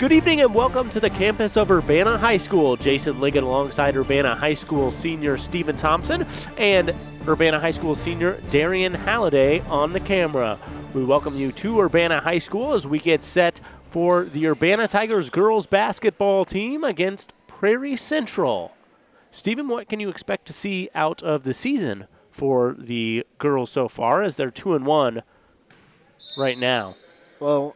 Good evening and welcome to the campus of Urbana High School. Jason Liggett alongside Urbana High School senior Stephen Thompson and Urbana High School senior Darian Halliday on the camera. We welcome you to Urbana High School as we get set for the Urbana Tigers girls basketball team against Prairie Central. Stephen, what can you expect to see out of the season for the girls so far, as they're 2-1 right now? Well,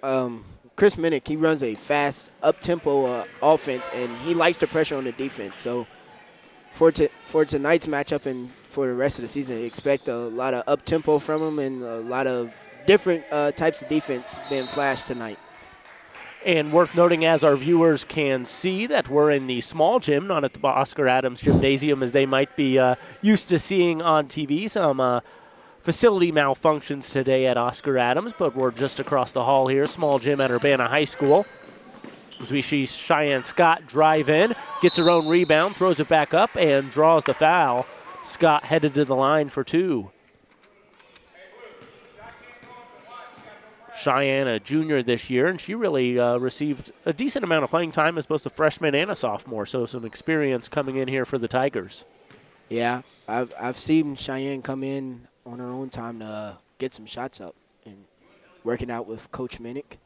Chris Mennig, he runs a fast, up-tempo offense, and he likes the pressure on the defense. So for tonight's matchup and for the rest of the season, expect a lot of up-tempo from him and a lot of different types of defense being flashed tonight. And worth noting, as our viewers can see, that we're in the small gym, not at the Oscar Adams Gymnasium as they might be used to seeing on TV. Some facility malfunctions today at Oscar Adams, but we're just across the hall here, small gym at Urbana High School. As we see Cheyenne Scott drive in, gets her own rebound, throws it back up, and draws the foul. Scott headed to the line for two. Cheyenne, a junior this year, and she really received a decent amount of playing time as both a freshman and a sophomore, so some experience coming in here for the Tigers. Yeah, I've seen Cheyenne come in on her own time to get some shots up and working out with Coach Mennig.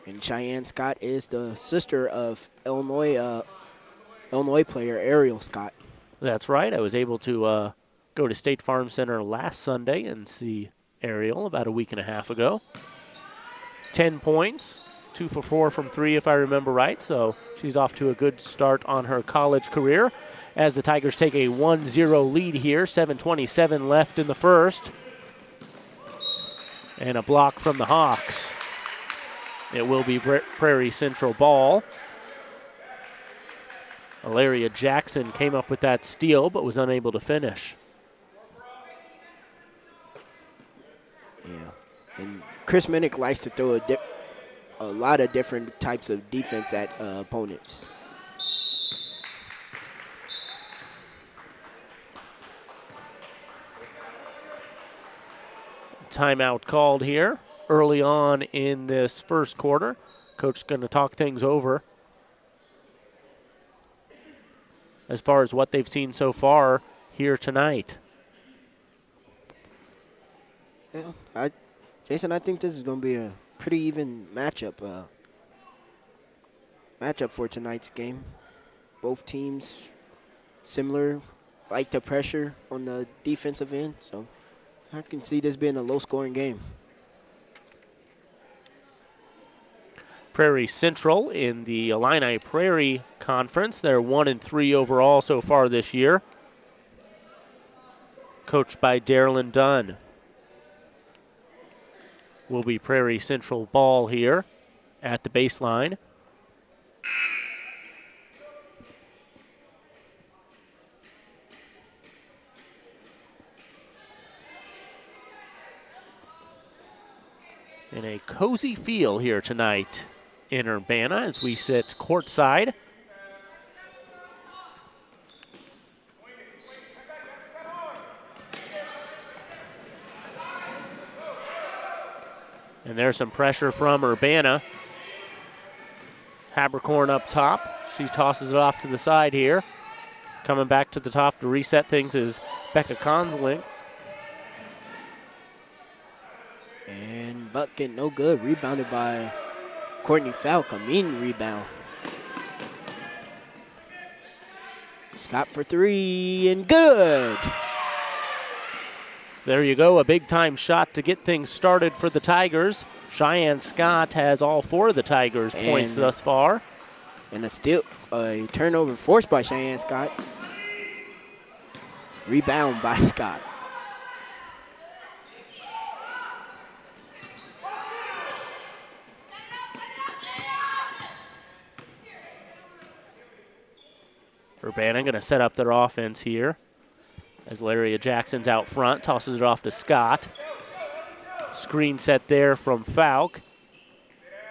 And Cheyenne Scott is the sister of Illinois player Ariel Scott. That's right. I was able to go to State Farm Center last Sunday and see Ariel about a week and a half ago. 10 points, 2 for 4 from 3 if I remember right, so she's off to a good start on her college career as the Tigers take a 1-0 lead here, 7:27 left in the first. And a block from the Hawks. It will be Prairie Central ball. Alaria Jackson came up with that steal but was unable to finish. Yeah, and Chris Mennig likes to throw a lot of different types of defense at opponents. Timeout called here early on in this first quarter. Coach is going to talk things over as far as what they've seen so far here tonight. Yeah, Jason, I think this is going to be a pretty even matchup for tonight's game. Both teams similar, like the pressure on the defensive end, so I can see this being a low-scoring game. Prairie Central in the Illini Prairie Conference. They're 1-3 overall so far this year. Coached by Darylyn Dunn. Will be Prairie Central ball here at the baseline. In a cozy feel here tonight in Urbana as we sit courtside. And there's some pressure from Urbana. Habercorn up top. She tosses it off to the side here. Coming back to the top to reset things is Becca Conslinks. And bucket no good. Rebounded by Courtney Falk. A mean rebound. Scott for three and good. There you go, a big-time shot to get things started for the Tigers. Cheyenne Scott has all 4 of the Tigers' points thus far. And a turnover forced by Cheyenne Scott. Rebound by Scott. Urbana going to set up their offense here as Alaria Jackson's out front, tosses it off to Scott. Screen set there from Falk.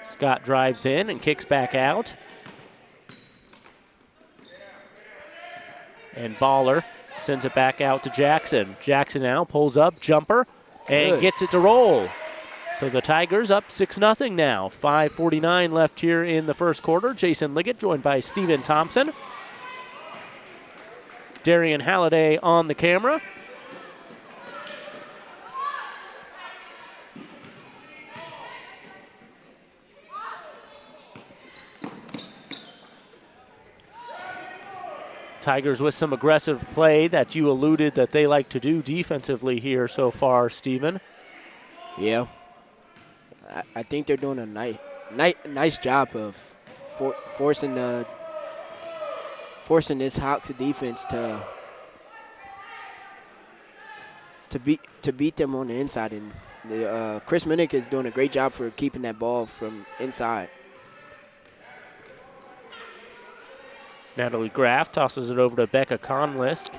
Scott drives in and kicks back out. And Baller sends it back out to Jackson. Jackson now pulls up, jumper, and gets it to roll. So the Tigers up 6-0 now. 5:49 left here in the first quarter. Jason Liggett joined by Stephen Thompson. Darian Halliday on the camera. Tigers with some aggressive play that you alluded that they like to do defensively here so far, Stephen. Yeah. I think they're doing a nice job of forcing this Hawks defense to beat them on the inside, and Chris Mennig is doing a great job for keeping that ball from inside. Natalie Graff tosses it over to Becca Conlisk.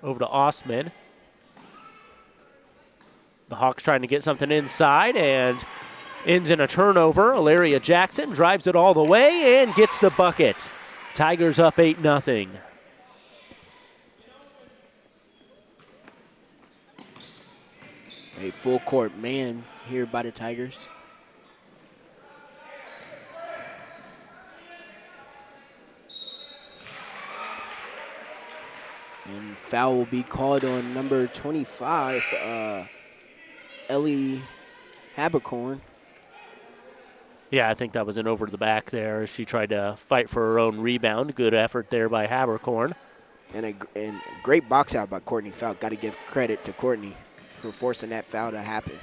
Over to Osman. The Hawks trying to get something inside and ends in a turnover. Ilaria Jackson drives it all the way and gets the bucket. Tigers up 8-0. A full court man here by the Tigers. And foul will be called on number 25, Ellie Habercorn. Yeah, I think that was an over the back there. She tried to fight for her own rebound. Good effort there by Habercorn. And a great box out by Courtney Falk. Got to give credit to Courtney for forcing that foul to happen.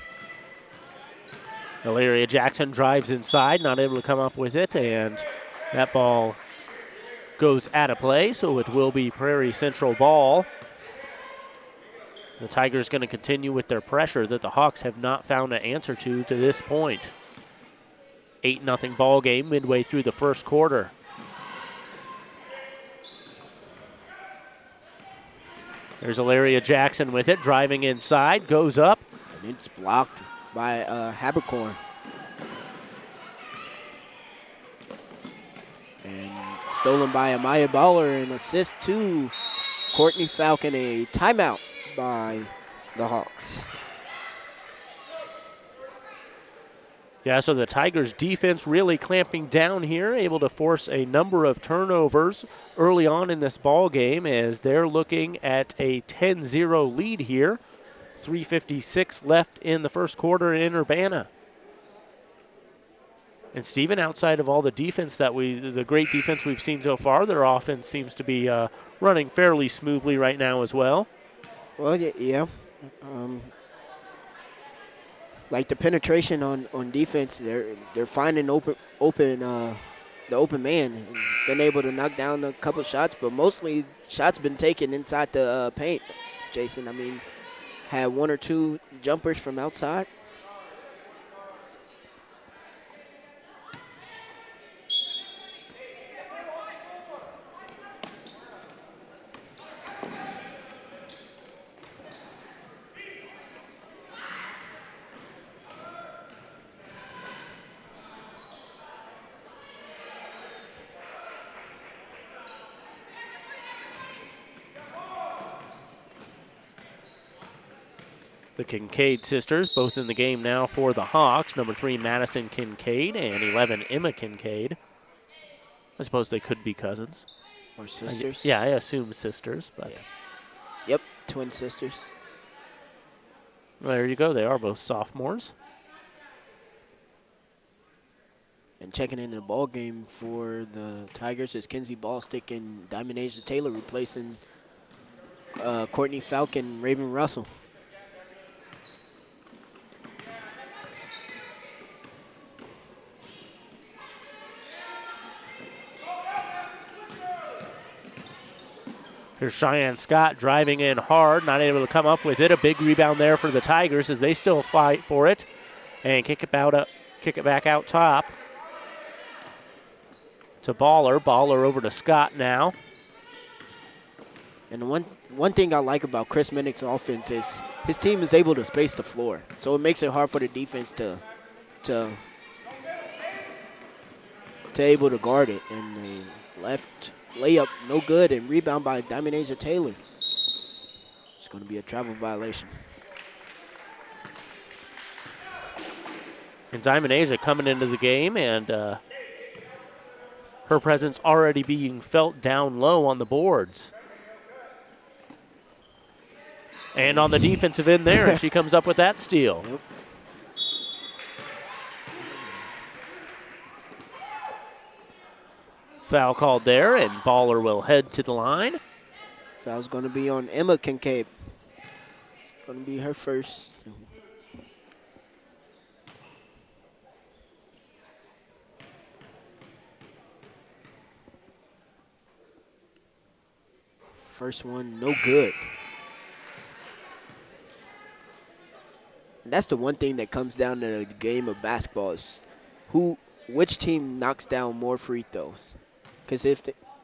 Ilaria Jackson drives inside, not able to come up with it, and that ball goes out of play, so it will be Prairie Central ball. The Tigers going to continue with their pressure that the Hawks have not found an answer to this point. 8-0 ball game midway through the first quarter. There's Ilaria Jackson with it, driving inside, goes up. And it's blocked by Habercorn. And stolen by Amaya Baller, and assist to Courtney Falcon, a timeout by the Hawks. Yeah, so the Tigers defense really clamping down here, able to force a number of turnovers early on in this ball game as they're looking at a 10-0 lead here. 3:56 left in the first quarter in Urbana. And Stephen, outside of all the defense the great defense we've seen so far, their offense seems to be running fairly smoothly right now as well. Well, yeah. Like the penetration on defense, they're finding the open man and been able to knock down a couple shots, but mostly shots been taken inside the paint. Jason, I mean, had one or two jumpers from outside. The Kincaid sisters, both in the game now for the Hawks. Number 3, Madison Kincaid, and 11, Emma Kincaid. I suppose they could be cousins. Or sisters. I assume sisters, but. Yeah. Yep, twin sisters. Well, there you go. They are both sophomores. And checking into the ball game for the Tigers is Kenzie Ballstick and Diamond Asia Taylor, replacing Courtney Falcon and Raven Russell. Here's Cheyenne Scott driving in hard, not able to come up with it. A big rebound there for the Tigers as they still fight for it. And kick it back out top to Baller. Baller over to Scott now. And one thing I like about Chris Mennig's offense is his team is able to space the floor. So it makes it hard for the defense to able to guard it. And the left layup, no good, and rebound by Diamond Asia Taylor. It's going to be a travel violation. And Diamond Asia coming into the game, and her presence already being felt down low on the boards. And on the defensive end there, she comes up with that steal. Yep. Foul called there, and Baller will head to the line. Foul's going to be on Emma Kincaid. Going to be her first. First one, no good. And that's the one thing that comes down to the game of basketball is which team knocks down more free throws. Because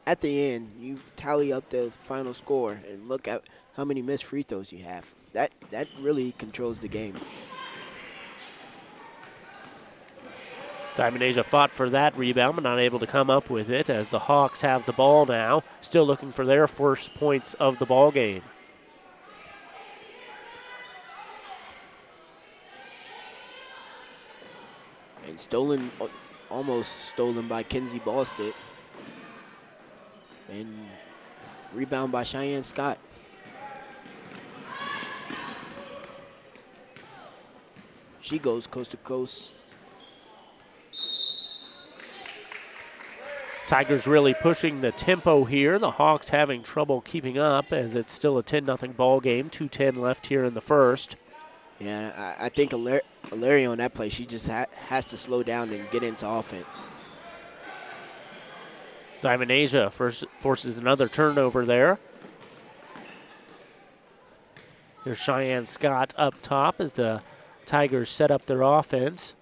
at the end, you tally up the final score and look at how many missed free throws you have. That really controls the game. Diamond Asia fought for that rebound, but not able to come up with it as the Hawks have the ball now, still looking for their first points of the ball game. And almost stolen by Kenzie Ballstead. And rebound by Cheyenne Scott. She goes coast to coast. Tigers really pushing the tempo here. The Hawks having trouble keeping up as it's still a 10-0 ball game. 2:10 left here in the first. Yeah, I think Alaria on that play, she just has to slow down and get into offense. Diamond Asia forces another turnover there. There's Cheyenne Scott up top as the Tigers set up their offense.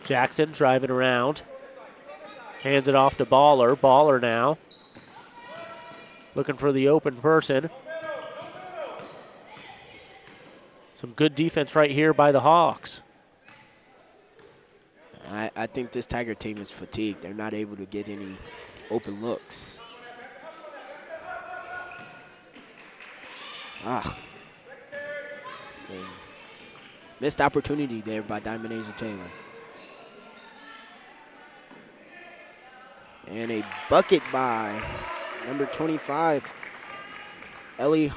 Jackson driving around. Hands it off to Baller. Baller now. Looking for the open person. Some good defense right here by the Hawks. I think this Tiger team is fatigued. They're not able to get any open looks. Missed opportunity there by Diamond Asia Taylor. And a bucket by number 25, Ellie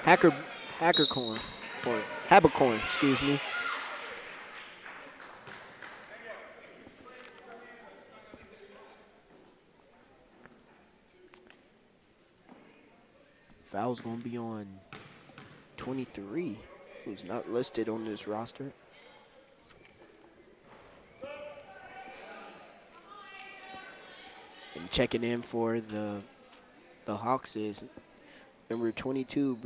Habercorn, excuse me. Foul's going to be on 23, who's not listed on this roster. And checking in for the Hawks is number 22,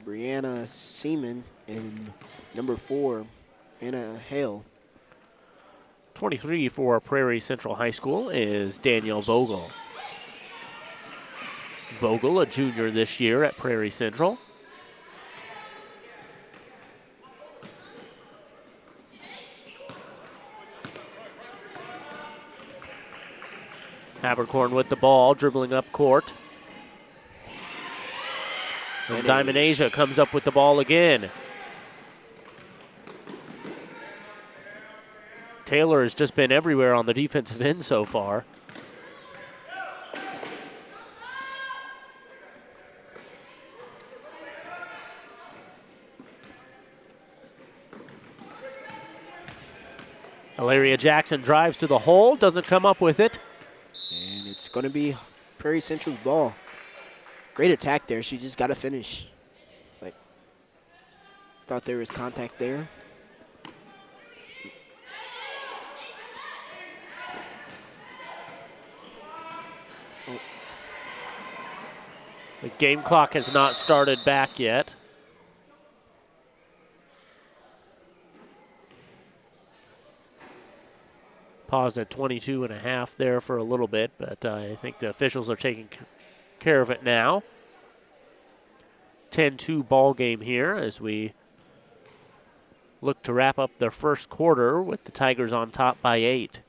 Brianna Seaman, and number 4, Anna Hale. 23 for Prairie Central High School is Danielle Vogel. Vogel, a junior this year at Prairie Central. Habercorn with the ball, dribbling up court. And Diamond Asia comes up with the ball again. Taylor has just been everywhere on the defensive end so far. Alaria Jackson drives to the hole, doesn't come up with it. And it's going to be Prairie Central's ball. Great attack there. She just got to finish. Like, thought there was contact there. Oh. The game clock has not started back yet. Paused at 22.5 there for a little bit, but I think the officials are taking care of it now. 10-2 ball game here as we look to wrap up the first quarter with the Tigers on top by 8.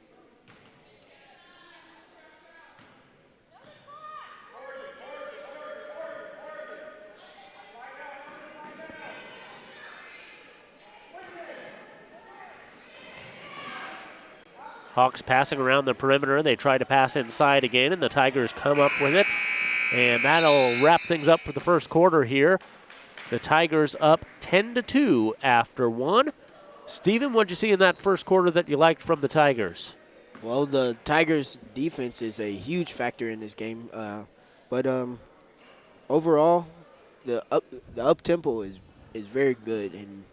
Hawks passing around the perimeter. They try to pass inside again, and the Tigers come up with it. And that'll wrap things up for the first quarter here. The Tigers up 10-2 after one. Steven, what'd you see in that first quarter that you liked from the Tigers? Well, the Tigers' defense is a huge factor in this game. But overall, the up tempo is very good, and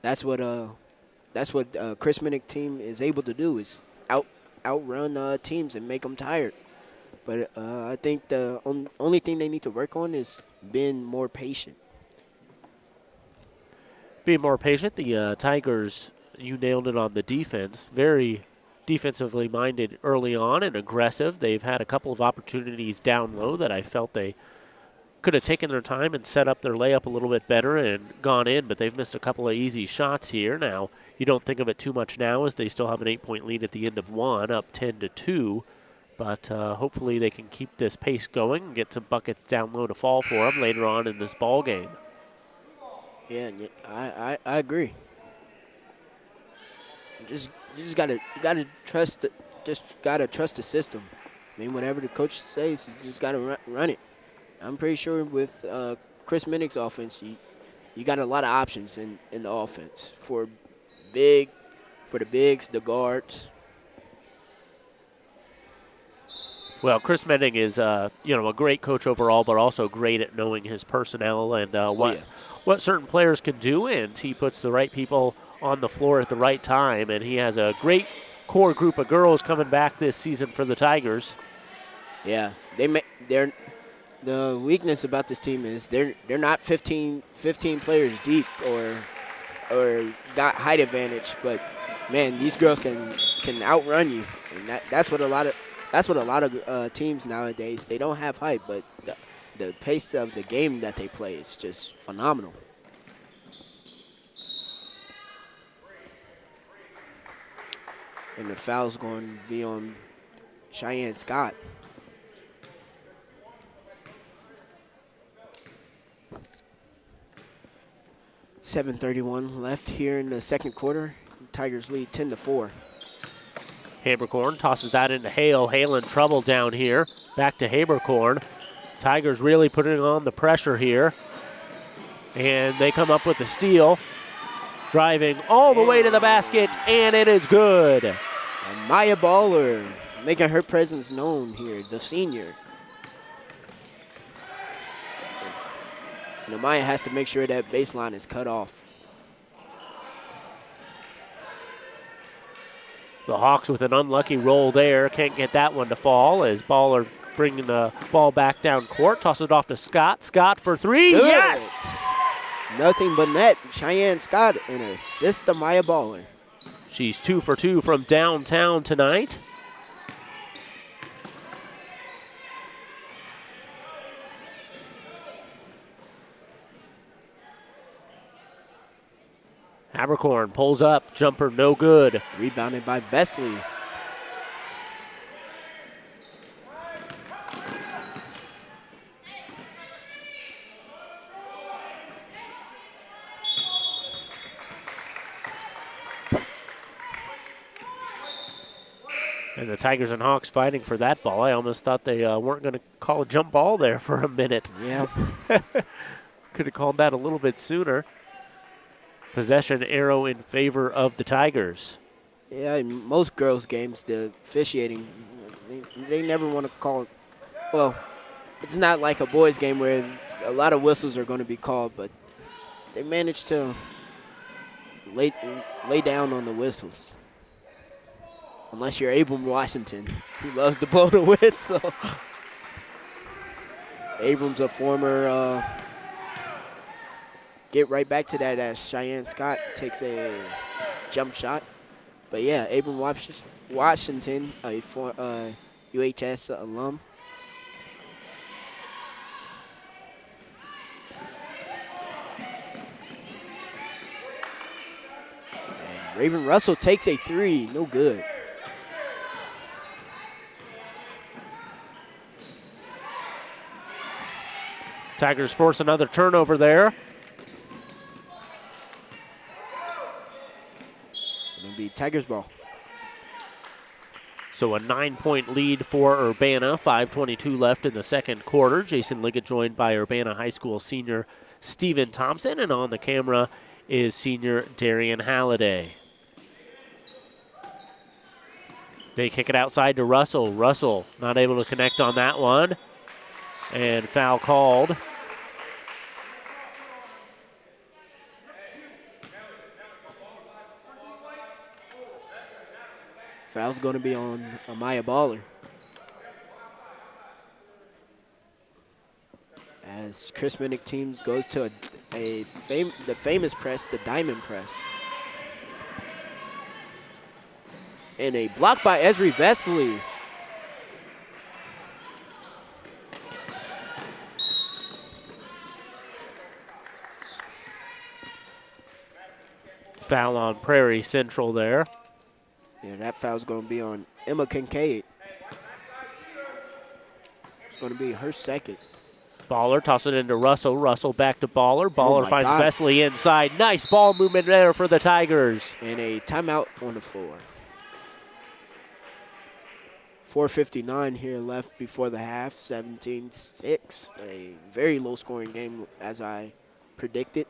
that's what Chris Mennig team is able to do, is outrun teams and make them tired. But I think the only thing they need to work on is being more patient. Being more patient. The Tigers, you nailed it on the defense. Very defensively minded early on and aggressive. They've had a couple of opportunities down low that I felt they could have taken their time and set up their layup a little bit better and gone in, but they've missed a couple of easy shots here. Now, you don't think of it too much now as they still have an 8-point lead at the end of one, up 10-2. But hopefully they can keep this pace going and get some buckets down low to fall for them later on in this ball game. Yeah, I agree. You just gotta trust the system. I mean, whatever the coach says, you just gotta run it. I'm pretty sure with Chris Mennig's offense, you got a lot of options in the offense for the bigs, the guards. Well, Chris Mennig is a great coach overall, but also great at knowing his personnel and what certain players can do, and he puts the right people on the floor at the right time, and he has a great core group of girls coming back this season for the Tigers. Yeah, the weakness about this team is they're not 15 players deep or got height advantage, but man, these girls can outrun you, and that's what a lot of teams nowadays, they don't have height, but the pace of the game that they play is just phenomenal. And the foul's going to be on Cheyenne Scott. .7:31 left here in the second quarter. Tigers lead 10-4. Habercorn tosses that into Hale. Hale in trouble down here. Back to Habercorn. Tigers really putting on the pressure here. And they come up with the steal. Driving all the way to the basket, and it is good. And Maya Baller making her presence known here, the senior. And Amaya has to make sure that baseline is cut off. The Hawks with an unlucky roll there. Can't get that one to fall as Baller bringing the ball back down court. Tosses it off to Scott. Scott for three. Good. Yes! Nothing but net. Cheyenne Scott and assist to Maya Baller. She's 2 for 2 from downtown tonight. Habercorn pulls up, jumper no good. Rebounded by Vesley. And the Tigers and Hawks fighting for that ball. I almost thought they weren't going to call a jump ball there for a minute. Yeah. Could have called that a little bit sooner. Possession arrow in favor of the Tigers. Yeah, in most girls' games, the officiating, they never want to call it. Well, it's not like a boys' game where a lot of whistles are going to be called, but they managed to lay down on the whistles. Unless you're Abram Washington. He loves to blow the whistle. Abram's a former get right back to that as Cheyenne Scott takes a jump shot. But yeah, Abram Washington, a UHS alum. And Raven Russell takes a three, no good. Tigers force another turnover there. It'll be Tigers ball. So a 9-point lead for Urbana, 5:22 left in the second quarter. Jason Liggett joined by Urbana High School senior Stephen Thompson, and on the camera is senior Darian Halliday. They kick it outside to Russell. Russell not able to connect on that one, and foul called. Foul's going to be on Amaya Baller. As Chris Mennig teams goes to the famous press, the diamond press. And a block by Esri Vesely. Foul on Prairie Central there. Yeah, that foul's going to be on Emma Kincaid. It's going to be her second. Baller tosses it into Russell. Russell back to Baller. Baller finds God. Vesely inside. Nice ball movement there for the Tigers. And a timeout on the floor. 4:59 here left before the half, 17-6. A very low-scoring game, as I predicted.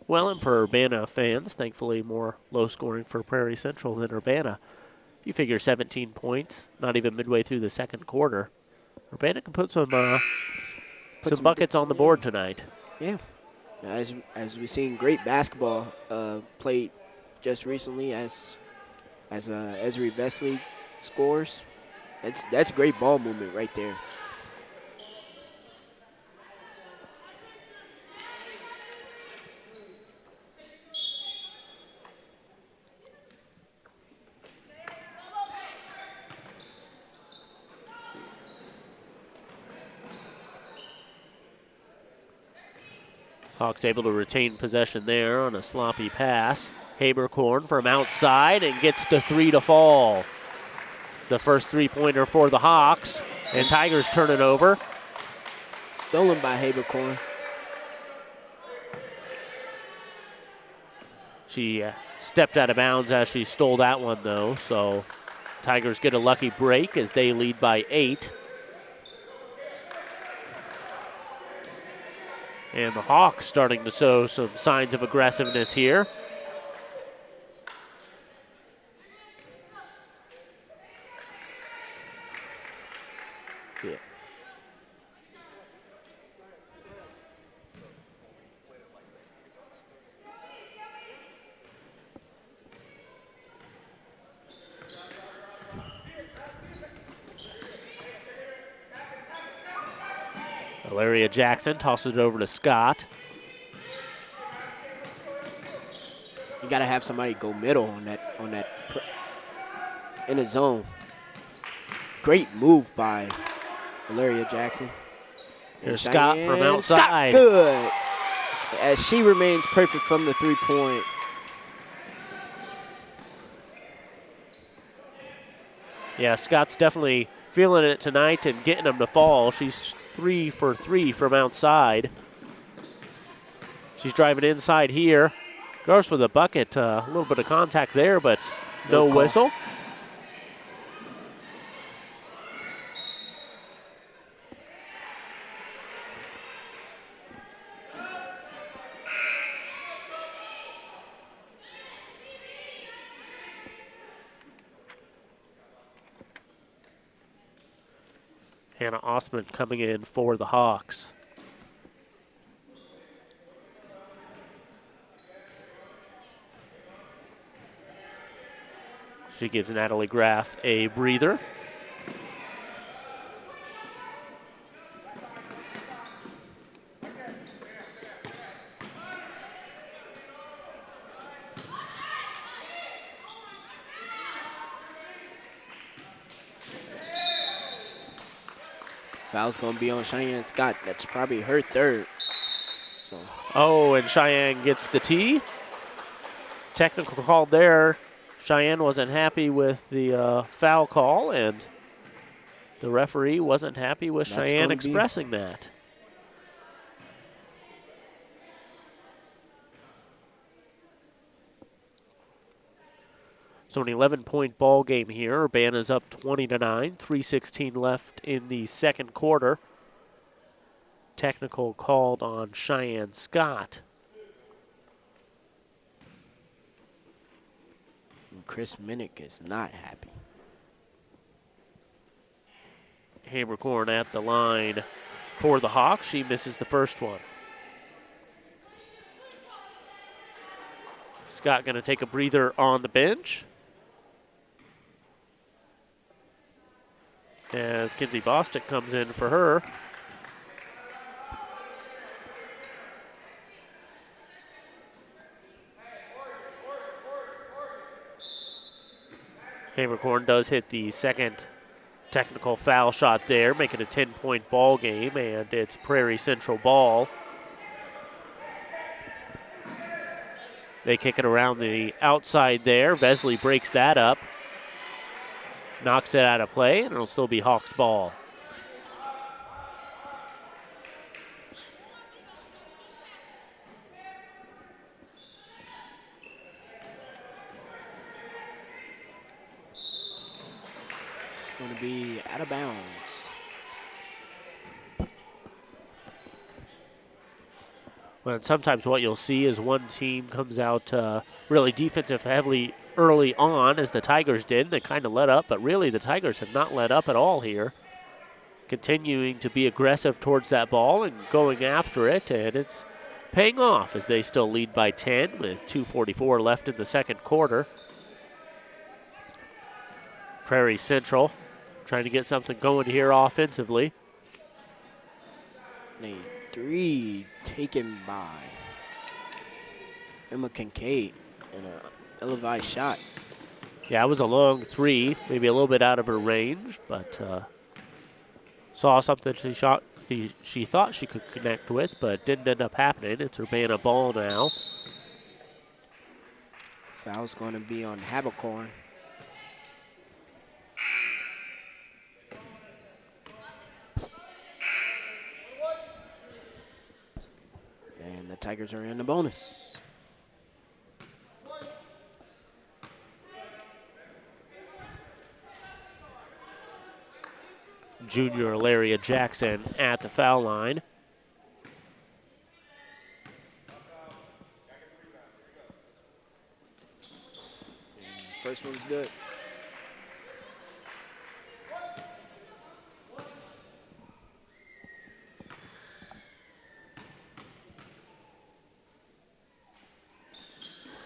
Well, and for Urbana fans, thankfully more low-scoring for Prairie Central than Urbana. You figure 17 points, not even midway through the second quarter. Urbana can put some buckets on the board tonight. Yeah. As we've seen great basketball played just recently as Esri Vesely scores. That's great ball movement right there. Hawks able to retain possession there on a sloppy pass. Habercorn from outside and gets the three to fall. It's the first three-pointer for the Hawks, and Tigers turn it over. Stolen by Habercorn. She stepped out of bounds as she stole that one, though, so Tigers get a lucky break as they lead by 8. And the Hawks starting to show some signs of aggressiveness here. Yeah. Valeria Jackson tosses it over to Scott. You got to have somebody go middle on that in the zone. Great move by Valeria Jackson. Here's Scott from outside. Scott, good. As she remains perfect from the three-point. Yeah, Scott's definitely feeling it tonight and getting them to fall. She's 3 for 3 from outside. She's driving inside here. Goes for the bucket. A little bit of contact there, but no whistle. Hannah Osman coming in for the Hawks. She gives Natalie Graff a breather. Foul's going to be on Cheyenne Scott. That's probably her third. So. Oh, and Cheyenne gets the tee. Technical call there. Cheyenne wasn't happy with the foul call, and the referee wasn't happy with Cheyenne expressing that. So an 11-point ball game here. Urbana's up 20-9, 3:16 left in the second quarter. Technical called on Cheyenne Scott. Chris Mennig is not happy. Habercorn at the line for the Hawks. She misses the first one. Scott going to take a breather on the bench as Kinsey Bostick comes in for her. Habercorn does hit the second technical foul shot there, making a 10-point ball game, and it's Prairie Central ball. They kick it around the outside there. Vesley breaks that up, knocks it out of play, and it'll still be Hawks ball. Going to be out of bounds. Well, sometimes what you'll see is one team comes out really defensive heavily early on, as the Tigers did. They kind of let up, but really the Tigers have not let up at all here. Continuing to be aggressive towards that ball and going after it, and it's paying off as they still lead by 10 with 2:44 left in the second quarter. Prairie Central trying to get something going here offensively. A three taken by Emma Kincaid and an televised shot. Yeah, it was a long three, maybe a little bit out of her range, but saw something she thought she could connect with, but didn't end up happening. It's Urbana ball now. Foul's going to be on Habercorn. And the Tigers are in the bonus. Junior Alaria Jackson at the foul line. And first one's good.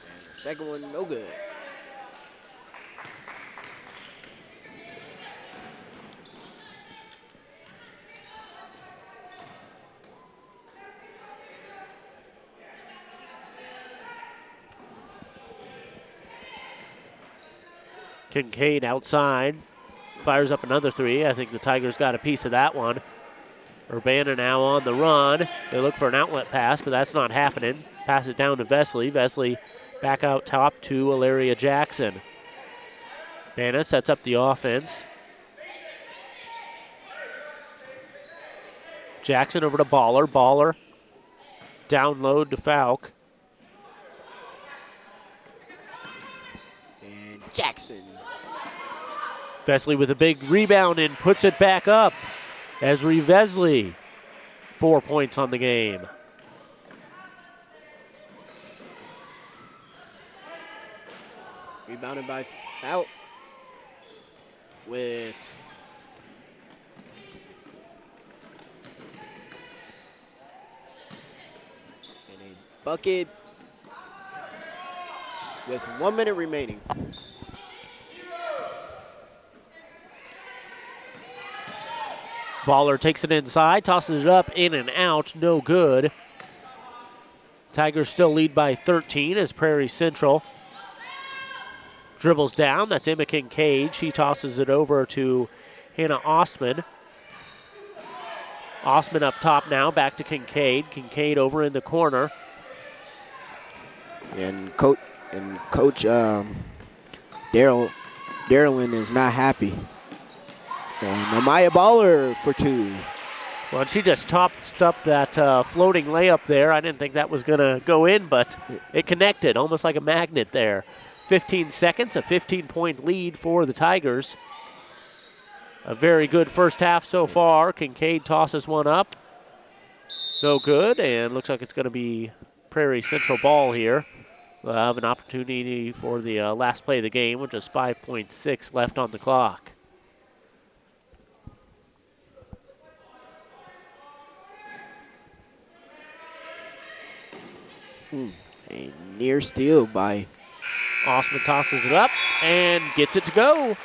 And the second one, no good. Kincaid outside, fires up another three. I think the Tigers got a piece of that one. Urbana now on the run. They look for an outlet pass, but that's not happening. Pass it down to Vesley. Vesley back out top to Alaria Jackson. Urbana sets up the offense. Jackson over to Baller. Baller down low to Falk. And Jackson. Vesley with a big rebound and puts it back up. Esri Vesley, 4 points on the game. Rebounded by Falk with and a bucket with 1 minute remaining. Baller takes it inside, tosses it up, in and out, no good. Tigers still lead by 13 as Prairie Central dribbles down. That's Emma Kincaid. She tosses it over to Hannah Ostman. Ostman up top now, back to Kincaid. Kincaid over in the corner. And Coach Darian is not happy. And Amaya Baller for two. Well, she just topped up that floating layup there. I didn't think that was going to go in, but it connected almost like a magnet there 15 seconds, a 15-point lead for the Tigers. A very good first half so far. Kincaid tosses one up. No good, and looks like it's going to be Prairie Central ball here. We'll have an opportunity for the last play of the game with just 5.6 left on the clock. A near steal by Osman tosses it up and gets it to go.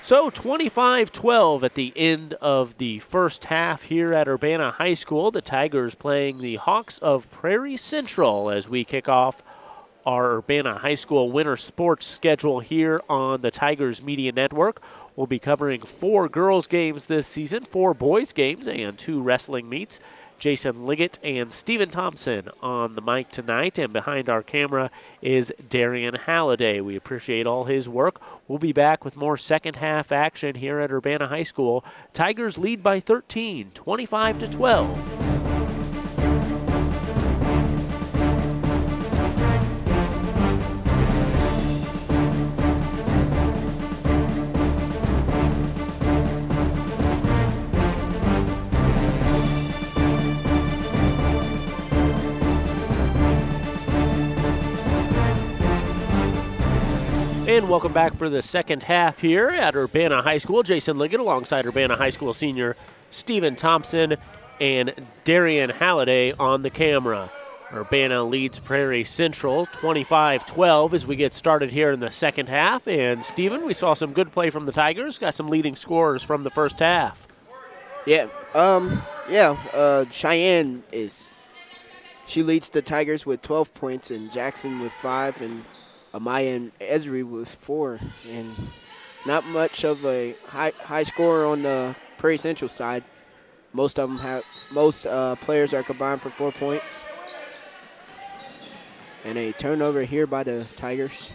So 25-12 at the end of the first half here at Urbana High School. The Tigers playing the Hawks of Prairie Central as we kick off our Urbana High School winter sports schedule here on the Tigers Media Network. We'll be covering 4 girls games this season, 4 boys games, and 2 wrestling meets. Jason Liggett and Stephen Thompson on the mic tonight, and behind our camera is Darian Halliday. We appreciate all his work. We'll be back with more second half action here at Urbana High School. Tigers lead by 13, 25-12. And welcome back for the second half here at Urbana High School. Jason Liggett alongside Urbana High School senior Stephen Thompson and Darian Halliday on the camera. Urbana leads Prairie Central 25-12 as we get started here in the second half. And Stephen, we saw some good play from the Tigers, got some leading scorers from the first half. Yeah, Cheyenne she leads the Tigers with 12 points, and Jackson with 5, and Amaya and Esri with 4, and not much of a high scorer on the Prairie Central side. Most players are combined for 4 points. And a turnover here by the Tigers.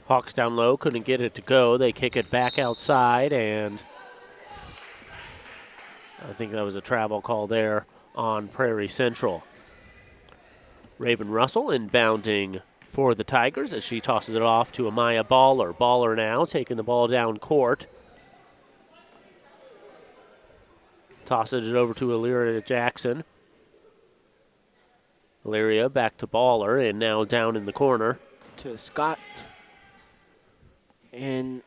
Hawks down low, couldn't get it to go. They kick it back outside, and I think that was a travel call there on Prairie Central. Raven Russell inbounding for the Tigers as she tosses it off to Amaya Baller. Baller now taking the ball down court. Tosses it over to Illyria Jackson. Illyria back to Baller, and now down in the corner to Scott. And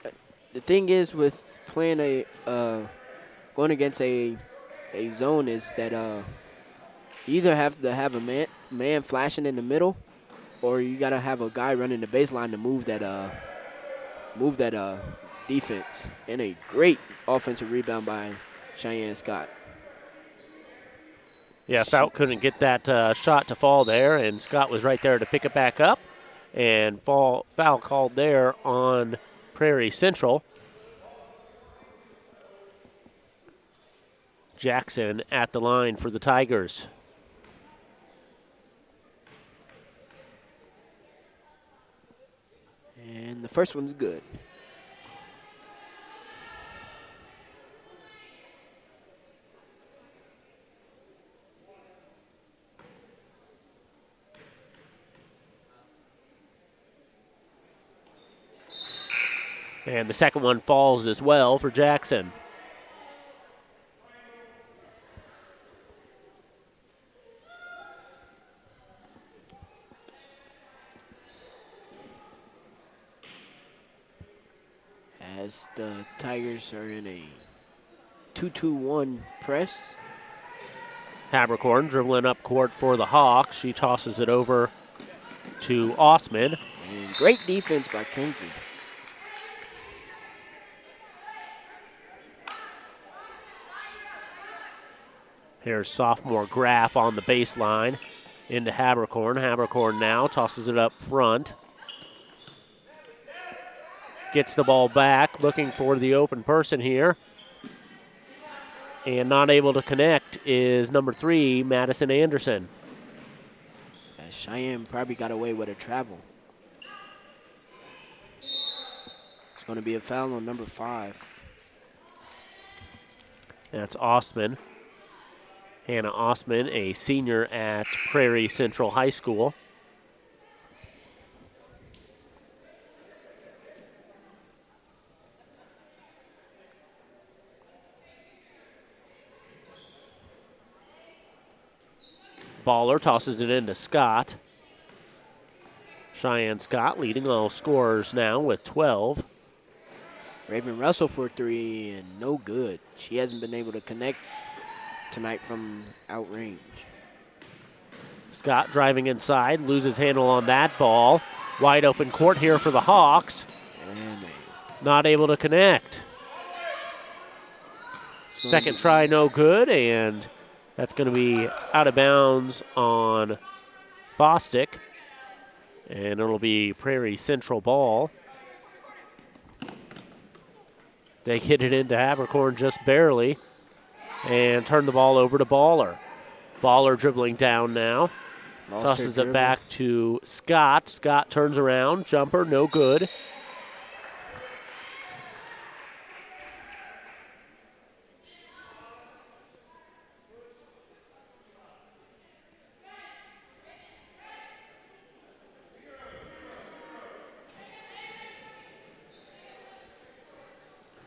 the thing is with playing going against a zone is that you either have to have a man flashing in the middle, or you got to have a guy running the baseline to move that defense. And a great offensive rebound by Cheyenne Scott. Yeah, Fout couldn't get that shot to fall there, and Scott was right there to pick it back up. And foul called there on Prairie Central. Jackson at the line for the Tigers. And the first one's good. And the second one falls as well for Jackson. As the Tigers are in a 2-2-1 press. Habercorn dribbling up court for the Hawks. She tosses it over to Osman. And great defense by Kenzie. Here's sophomore Graff on the baseline into Habercorn. Habercorn now tosses it up front. Gets the ball back, looking for the open person here. And not able to connect is number 3, Madison Anderson. Cheyenne probably got away with a travel. It's going to be a foul on number 5. That's Ostman. Hannah Osman, a senior at Prairie Central High School. Baller tosses it into Scott. Cheyenne Scott leading all scorers now with 12. Raven Russell for 3 and no good. She hasn't been able to connect tonight from outrange. Scott driving inside, loses handle on that ball. Wide open court here for the Hawks. And not able to connect. Second try, no good, and that's going to be out of bounds on Bostic. And it'll be Prairie Central ball. They hit it into Habercorn just barely and turn the ball over to Baller. Baller dribbling down now. Tosses it back to Scott. Scott turns around. Jumper, no good.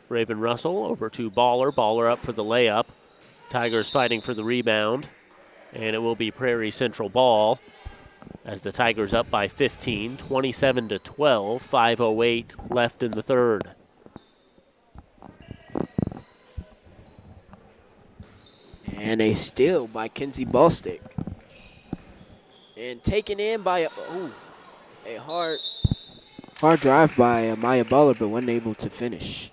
Raven Russell over to Baller. Baller up for the layup. Tigers fighting for the rebound. And it will be Prairie Central ball as the Tigers up by 15, 27-12, 5:08 left in the third. And a steal by Kenzie Bostic. And taken in by a hard drive by Maya Baller, but wasn't able to finish.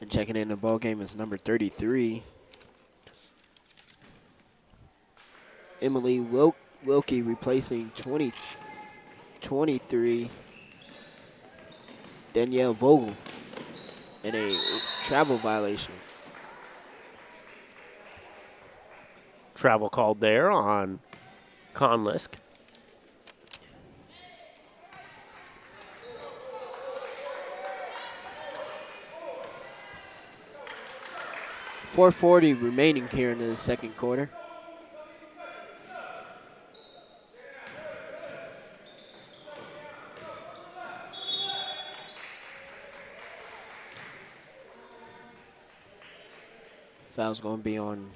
And checking in the ball game is number 33, Emily Wilkie, replacing 23, Danielle Vogel, in a travel violation. Travel called there on Conlisk. .440 remaining here in the second quarter. Foul's going to be on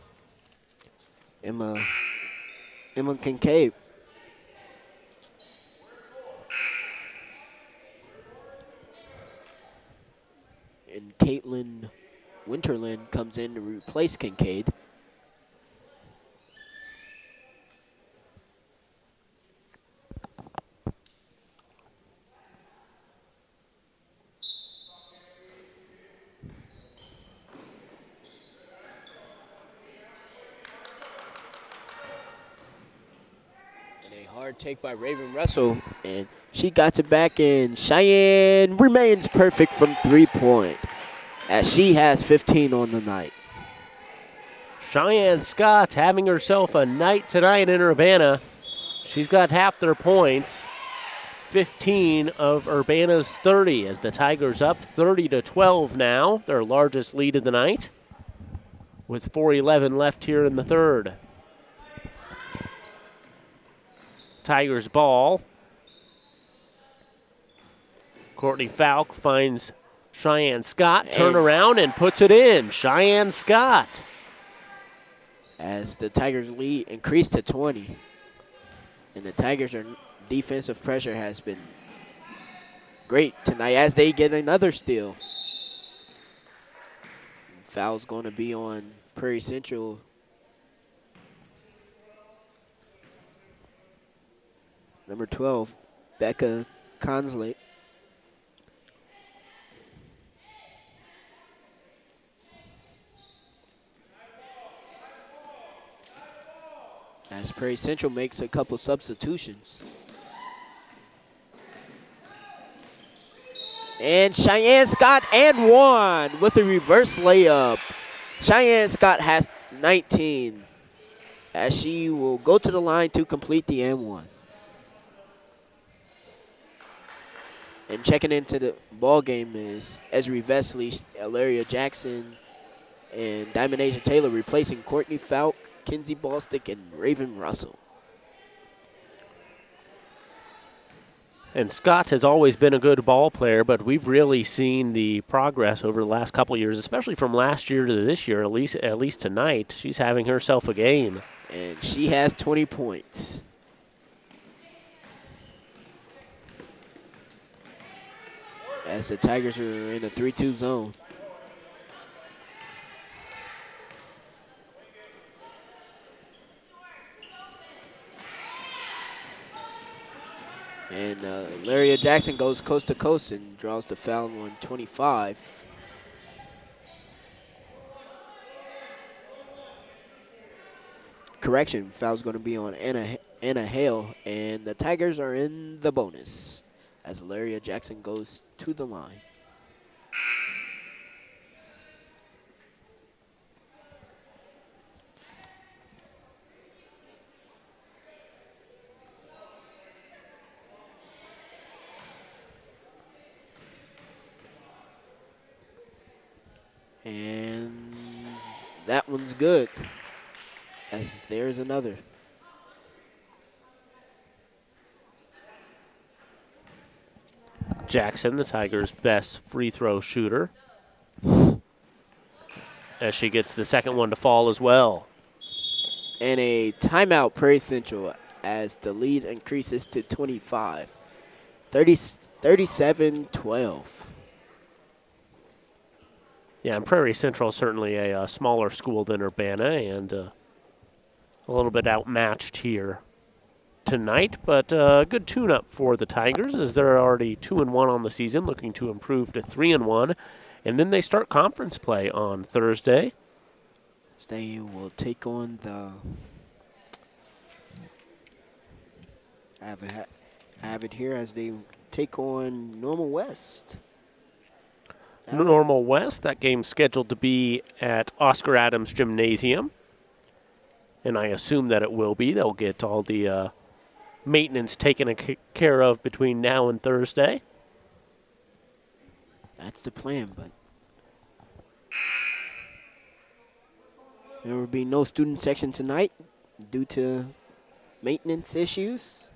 Emma Kincaid. And Caitlin Winterland comes in to replace Kincaid. And a hard take by Raven Russell, and she got it back in. Cheyenne remains perfect from 3-point. As she has 15 on the night. Cheyenne Scott having herself a night tonight in Urbana. She's got half their points. 15 of Urbana's 30 as the Tigers up 30-12 now, their largest lead of the night, with 4:11 left here in the third. Tigers ball. Courtney Falk finds Cheyenne Scott, turn around and puts it in. Cheyenne Scott. As the Tigers' lead increased to 20. And the Tigers' defensive pressure has been great tonight as they get another steal. Foul's going to be on Prairie Central. Number 12, Becca Consley. As Prairie Central makes a couple substitutions. And Cheyenne Scott and one with a reverse layup. Cheyenne Scott has 19 as she will go to the line to complete the N1. And checking into the ball game is Esri Vesley, Ilaria Jackson, and Diamond Asia Taylor replacing Courtney Falk, Kinsey Ballstick, and Raven Russell. And Scott has always been a good ball player, but we've really seen the progress over the last couple of years, especially from last year to this year, at least tonight. She's having herself a game. And she has 20 points. As the Tigers are in a 3-2 zone. And Laria Jackson goes coast to coast and draws the foul on 25. Correction, foul's going to be on Anna Hale, and the Tigers are in the bonus as Laria Jackson goes to the line. And that one's good, as there's another. Jackson, the Tigers' best free throw shooter, as she gets the second one to fall as well. And a timeout, Prairie Central, as the lead increases to 25. 37-12. Yeah, and Prairie Central is certainly a smaller school than Urbana and a little bit outmatched here tonight, but a good tune-up for the Tigers as they're already 2-1 on the season, looking to improve to 3-1, and then they start conference play on Thursday. They will take on the. I have it here as they take on Normal West. Normal West, that game's scheduled to be at Oscar Adams Gymnasium, and I assume that it will be. They'll get all the maintenance taken care of between now and Thursday. That's the plan, but there will be no student section tonight due to maintenance issues.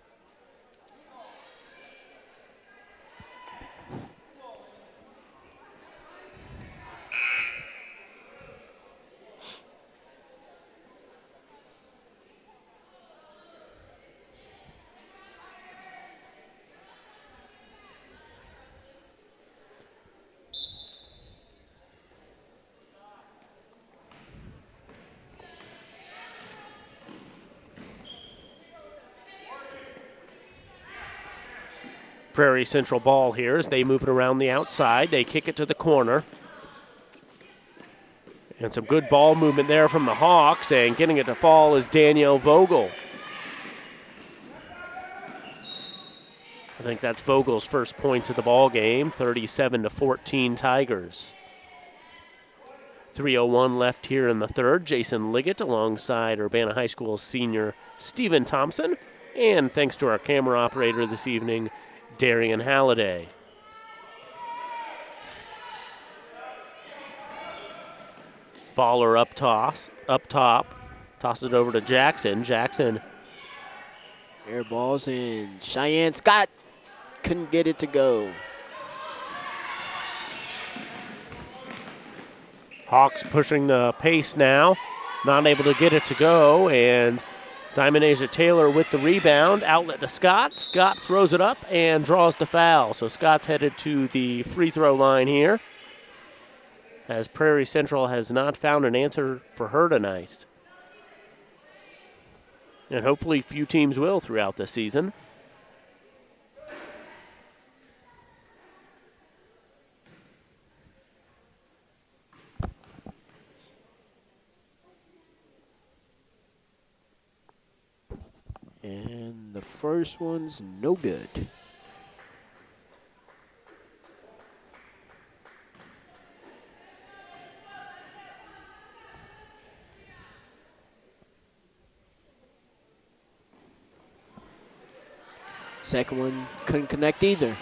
Prairie Central ball here as they move it around the outside. They kick it to the corner. And some good ball movement there from the Hawks, and getting it to fall is Danielle Vogel. I think that's Vogel's first points of the ball game, 37-14 Tigers. 3:01 left here in the third. Jason Liggett alongside Urbana High School senior Stephen Thompson. And thanks to our camera operator this evening, Darian Halliday. Baller up top, tosses it over to Jackson. Jackson. Air balls in. Cheyenne Scott couldn't get it to go. Hawks pushing the pace now, not able to get it to go, and Diamond Asia Taylor with the rebound, outlet to Scott. Scott throws it up and draws the foul. So Scott's headed to the free throw line here, as Prairie Central has not found an answer for her tonight. And hopefully few teams will throughout the season. And the first one's no good. Second one couldn't connect either.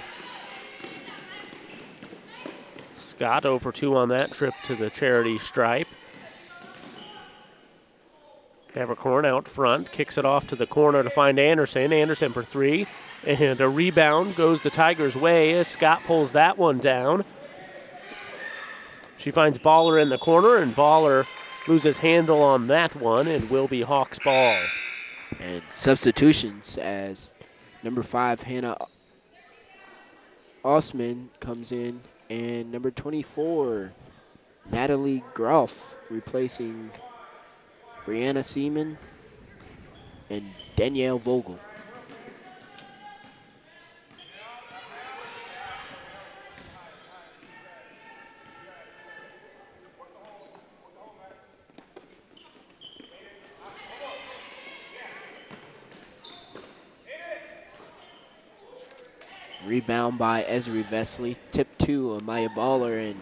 Scott 0 for 2 on that trip to the charity stripe. Habercorn out front, kicks it off to the corner to find Anderson. Anderson for 3. And a rebound goes the Tigers' way as Scott pulls that one down. She finds Baller in the corner, and Baller loses handle on that one and will be Hawks ball. And substitutions as number 5, Hannah Osman comes in, and number 24, Natalie Groff, replacing Brianna Seaman and Danielle Vogel. Rebound by Esri Vesley. Tip to Maya Baller, and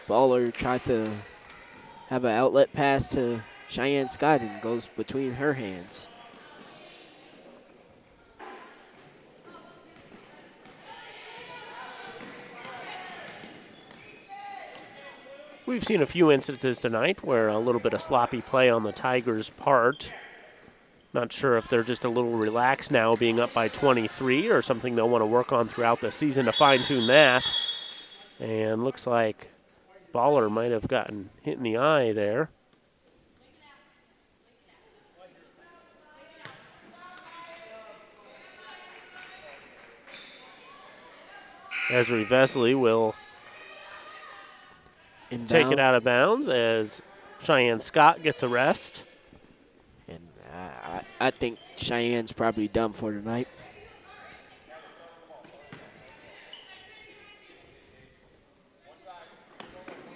Baller tried to have an outlet pass to Cheyenne Scott and goes between her hands. We've seen a few instances tonight where a little bit of sloppy play on the Tigers' part. Not sure if they're just a little relaxed now being up by 23 or something they'll want to work on throughout the season to fine-tune that. And looks like Baller might have gotten hit in the eye there. Esri Vesley will take it out of bounds as Cheyenne Scott gets a rest. And I think Cheyenne's probably done for tonight.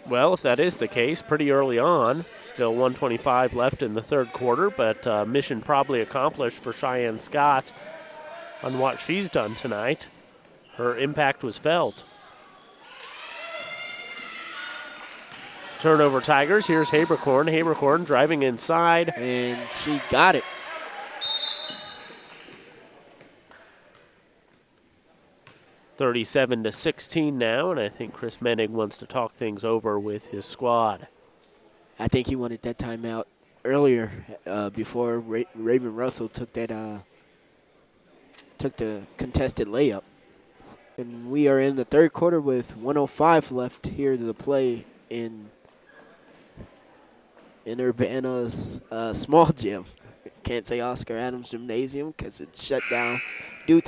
Well, if that is the case, pretty early on. Still 1:25 left in the third quarter, but mission probably accomplished for Cheyenne Scott on what she's done tonight. Her impact was felt. Turnover Tigers. Here's Habercorn. Habercorn driving inside. And she got it. (37-16) now, and I think Chris Mennig wants to talk things over with his squad. I think he wanted that timeout earlier before Raven Russell took that took the contested layup. And we are in the third quarter with 1:05 left here to play in Urbana's small gym. Can't say Oscar Adams Gymnasium because it's shut down due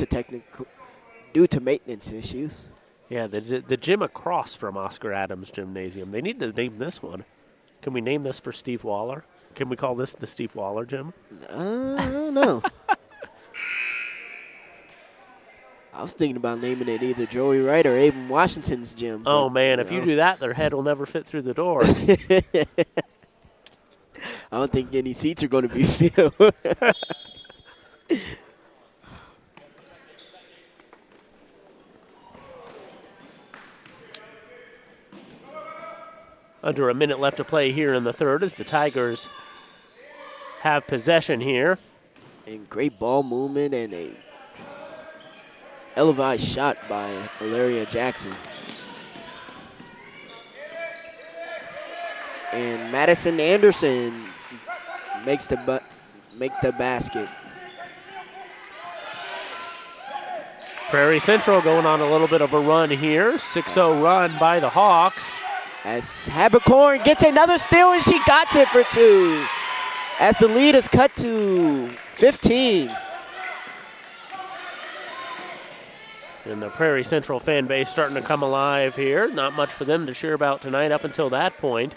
to maintenance issues. Yeah, the gym across from Oscar Adams Gymnasium. They need to name this one. Can we name this for Steve Waller? Can we call this the Steve Waller Gym? I don't know. I was thinking about naming it either Joey Wright or Aben Washington's gym. Oh, man, if you do that, their head will never fit through the door. I don't think any seats are going to be filled. Under a minute left to play here in the third as the Tigers have possession here. And great ball movement and a elevated shot by Valeria Jackson. And Madison Anderson makes the basket. Prairie Central going on a little bit of a run here. 6-0 run by the Hawks. As Habercorn gets another steal, and she got it for 2. As the lead is cut to 15. And the Prairie Central fan base starting to come alive here. Not much for them to cheer about tonight up until that point.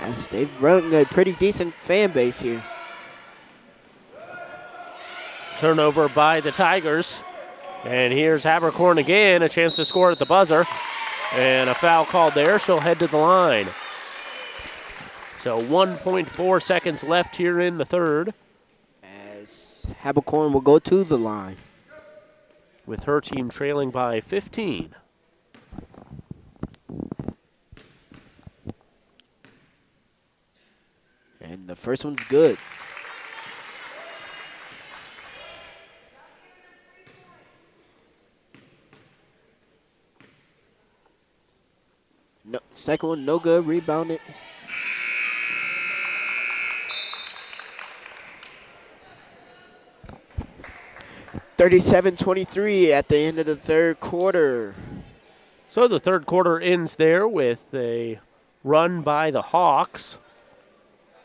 As they've run a pretty decent fan base here. Turnover by the Tigers. And here's Habercorn again, a chance to score at the buzzer. And a foul called there. She'll head to the line. So 1.4 seconds left here in the third. As Habercorn will go to the line. With her team trailing by 15. And the first one's good. Second one, no good. Rebounded. (37-23) at the end of the third quarter. So the third quarter ends there with a run by the Hawks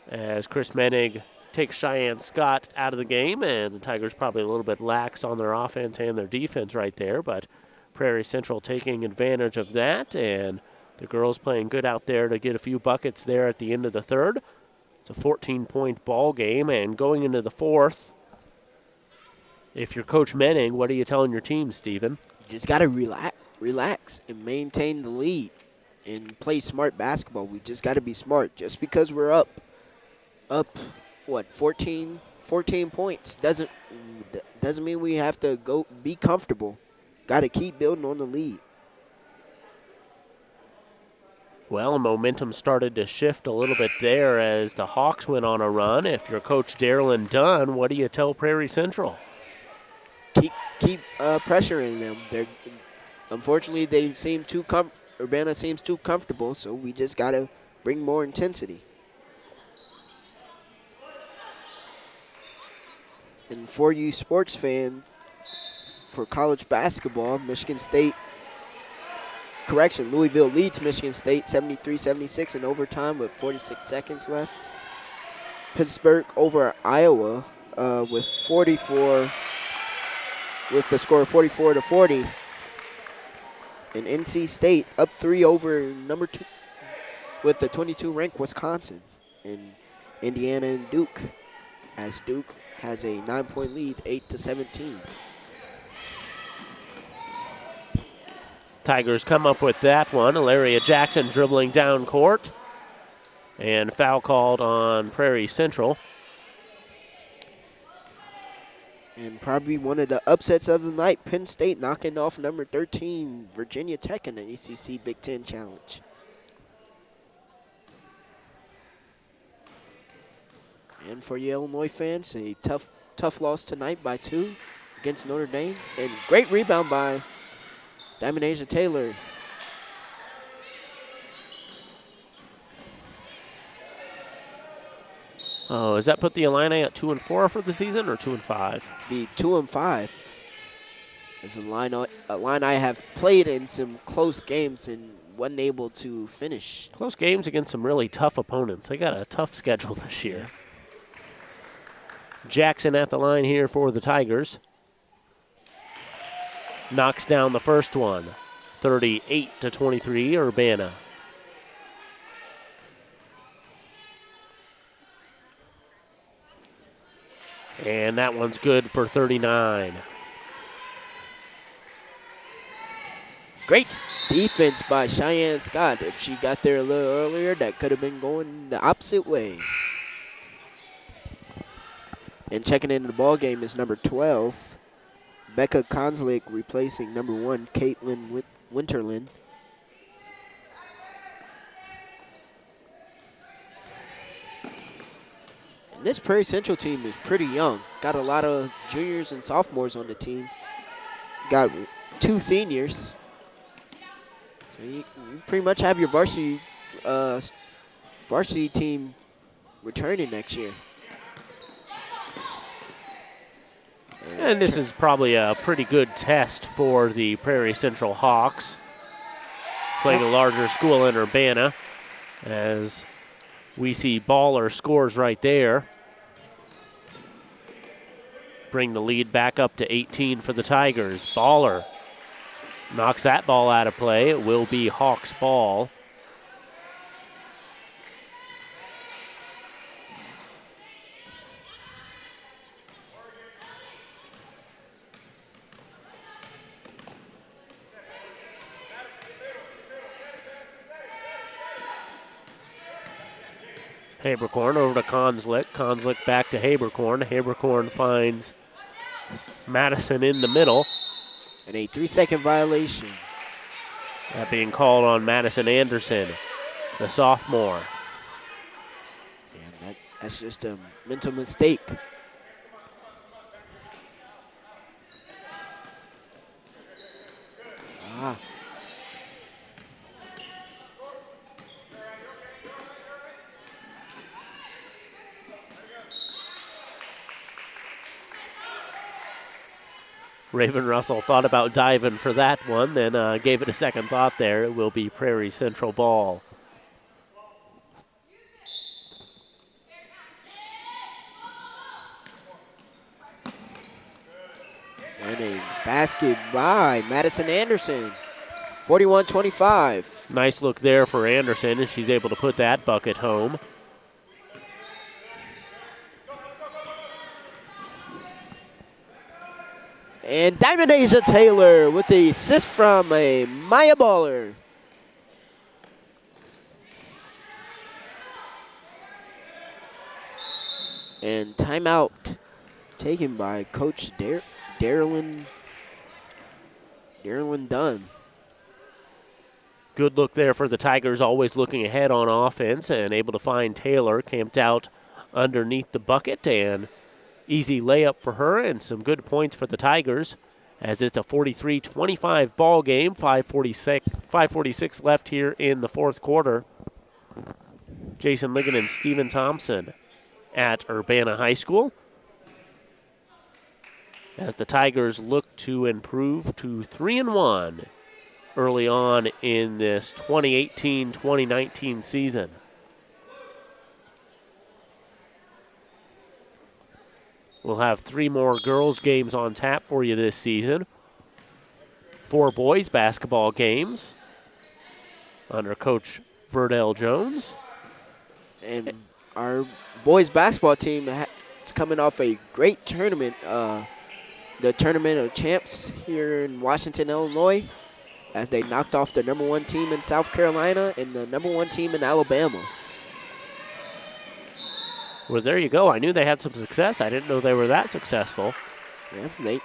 as Chris Mennig takes Cheyenne Scott out of the game, and the Tigers probably a little bit lax on their offense and their defense right there, but Prairie Central taking advantage of that, and the girls playing good out there to get a few buckets there at the end of the third. It's a 14-point ball game, and going into the fourth, if you're Coach Mennig, what are you telling your team, Stephen? You just got to relax and maintain the lead and play smart basketball. We just got to be smart. Just because we're up, what, 14 points doesn't mean we have to go be comfortable. Got to keep building on the lead. Well, momentum started to shift a little bit there as the Hawks went on a run. If you're Coach Darylyn Dunn, what do you tell Prairie Central? Keep pressuring them. Unfortunately, Urbana seems too comfortable, so we just got to bring more intensity. And for you sports fans, for college basketball, Louisville leads Michigan State 73-76 in overtime with 46 seconds left. Pittsburgh over Iowa with the score of 44-40. And NC State up 3 over number 2 with the 22-ranked Wisconsin. And Indiana and Duke, as Duke has a 9-point lead, 8-17. Tigers come up with that one. Ilaria Jackson dribbling down court. And foul called on Prairie Central. And probably one of the upsets of the night, Penn State knocking off number 13, Virginia Tech in the ACC Big Ten Challenge. And for you Illinois fans, a tough loss tonight by 2 against Notre Dame. And great rebound by Diamond Asia Taylor. Oh, does that put the Illini at 2-4 for the season or 2-5? Be 2-5. As a line I have played in some close games and wasn't able to finish. Close games against some really tough opponents. They got a tough schedule this year. Jackson at the line here for the Tigers. Knocks down the first one. 38-23, Urbana. And that one's good for 39. Great defense by Cheyenne Scott. If she got there a little earlier, that could have been going the opposite way. And checking into the ball game is number 12, Becca Konslik, replacing number 1, Caitlin Winterland. And this Prairie Central team is pretty young. Got a lot of juniors and sophomores on the team. Got 2 seniors. So you pretty much have your varsity team returning next year. And this is probably a pretty good test for the Prairie Central Hawks, playing a larger school in Urbana, as we see Baller scores right there. Bring the lead back up to 18 for the Tigers. Baller knocks that ball out of play. It will be Hawks ball. Habercorn over to Konslik. Konslik back to Habercorn. Habercorn finds Madison in the middle. And a 3-second violation. That being called on Madison Anderson, the sophomore. And that's just a mental mistake. Raven Russell thought about diving for that one, then gave it a second thought there. It will be Prairie Central ball. And a basket by Madison Anderson, 41-25. Nice look there for Anderson as she's able to put that bucket home. And Diamond Asia Taylor with the assist from a Maya Baller. And timeout taken by Coach Darian Dunn. Good look there for the Tigers, always looking ahead on offense and able to find Taylor camped out underneath the bucket, and easy layup for her and some good points for the Tigers as it's a 43-25 ball game, 5:46 left here in the fourth quarter. Jason Liggett and Stephen Thompson at Urbana High School as the Tigers look to improve to 3-1 early on in this 2018-2019 season. We'll have 3 more girls games on tap for you this season. 4 boys basketball games under Coach Verdell Jones. And our boys basketball team is coming off a great tournament, the Tournament of Champs here in Washington, Illinois, as they knocked off the #1 team in South Carolina and the #1 team in Alabama. Well, there you go. I knew they had some success. I didn't know they were that successful. Yeah, they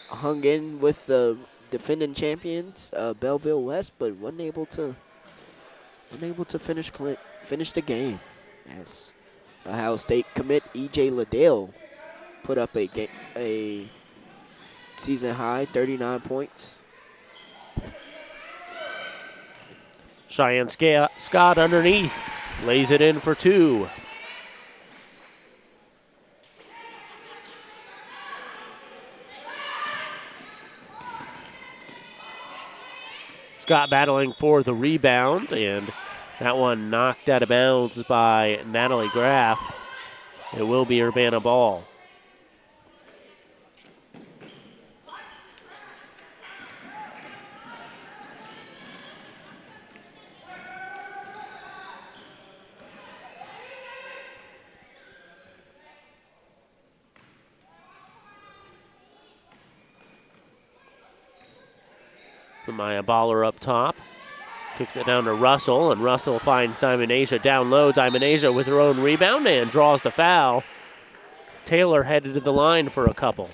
hung in with the defending champions, Belleville West, but wasn't able to finish the game. As Ohio State commit E.J. Liddell put up a season high 39 points. Cheyenne Scott underneath. Lays it in for 2. Scott battling for the rebound, and that one knocked out of bounds by Natalie Graff. It will be Urbana ball. Maya Baller up top. Kicks it down to Russell, and Russell finds Diamond Asia down low. Diamond Asia with her own rebound and draws the foul. Taylor headed to the line for a couple.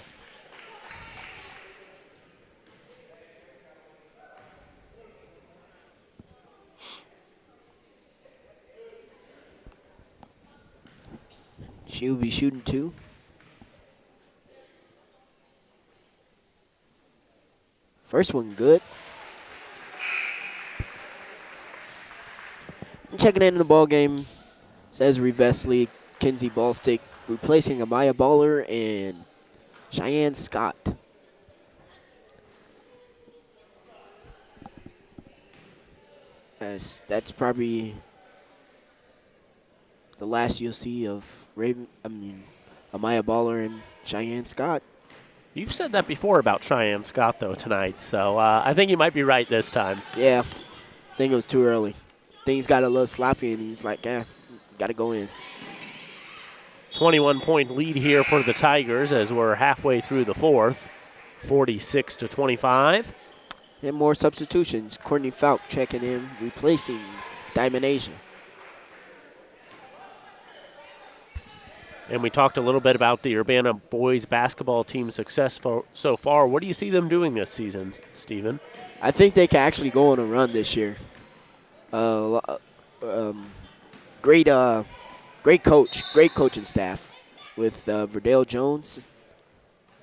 She'll be shooting 2. First one good. Checking in the ball game, says Vesley, Kinsey Ballstick, replacing Amaya Baller and Cheyenne Scott. As that's probably the last you'll see of Amaya Baller and Cheyenne Scott. You've said that before about Cheyenne Scott, though, tonight, so I think you might be right this time. Yeah, I think it was too early. Things got a little sloppy, and he's like, got to go in. 21-point lead here for the Tigers as we're halfway through the fourth, 46-25. And more substitutions. Courtney Falk checking in, replacing Diamond Asia. And we talked a little bit about the Urbana boys basketball team's success so far. What do you see them doing this season, Stephen? I think they can actually go on a run this year. Great coaching staff with Verdell Jones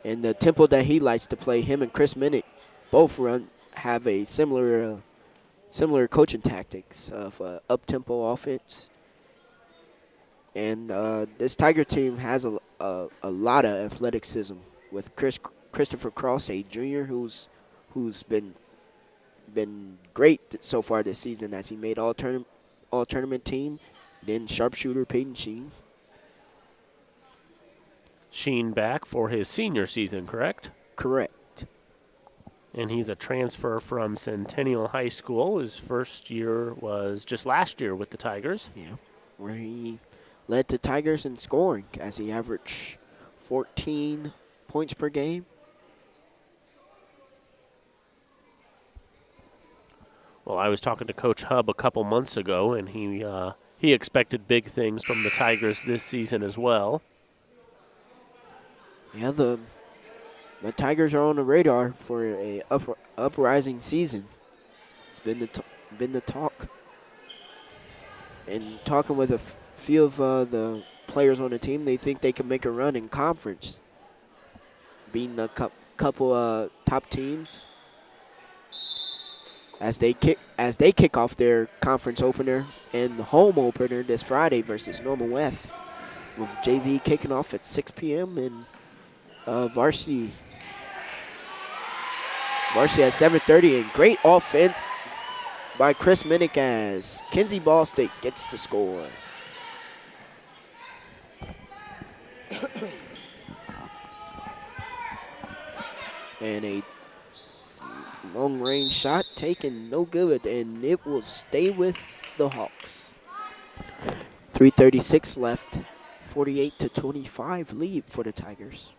and the tempo that he likes to play. Him and Chris Mennig both have a similar coaching tactics of up-tempo offense. And this Tiger team has a lot of athleticism with Christopher Cross, a junior who's been great so far this season as he made all tournament team. Then sharpshooter Peyton Sheen. Sheen back for his senior season, correct? Correct. And he's a transfer from Centennial High School. His first year was just last year with the Tigers. Yeah, where he led the Tigers in scoring as he averaged 14 points per game. Well, I was talking to Coach Hub a couple months ago, and he expected big things from the Tigers this season as well. Yeah, the Tigers are on the radar for a uprising season. It's been the talk. And talking with a few of the players on the team, they think they can make a run in conference, beating a couple top teams as they kick off their conference opener and the home opener this Friday versus Norman West, with JV kicking off at 6 p.m. and varsity at 7:30. And great offense by Chris Mennig as Kinsey Ball State gets to score. And a long-range shot taken, no good, and it will stay with the Hawks. 3:36 left, 48-25 lead for the Tigers.